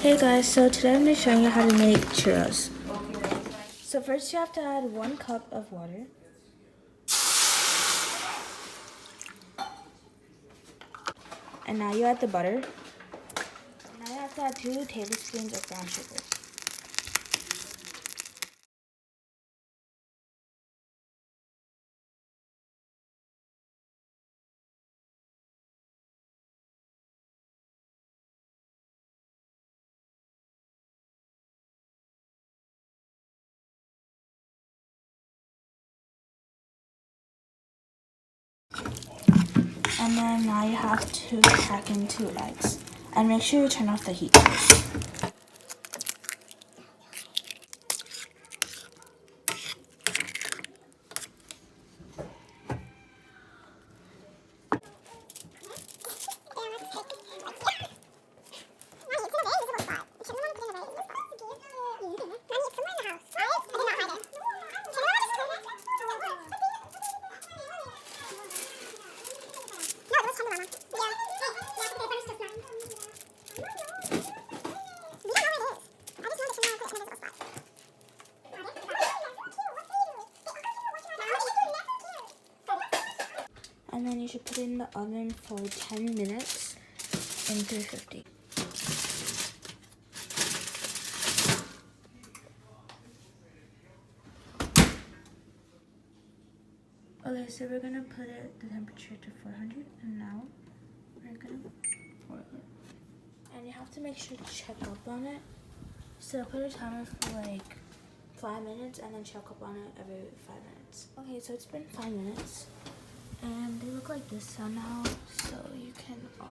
Hey guys, so today I'm going to be showing you how to make churros. So first you have to add 1 cup of water. And now you add the butter. Now you have to add 2 tablespoons of brown sugar. And then now you have to crack in 2 eggs. And make sure you turn off the heat first. And then you should put it in the oven for 10 minutes in 350. Okay, so we're gonna put the temperature to 400, and now we're gonna pour it. And you have to make sure to check up on it. So put a timer for like 5 minutes and then check up on it every 5 minutes. Okay, so it's been 5 minutes and they look like this now, so you can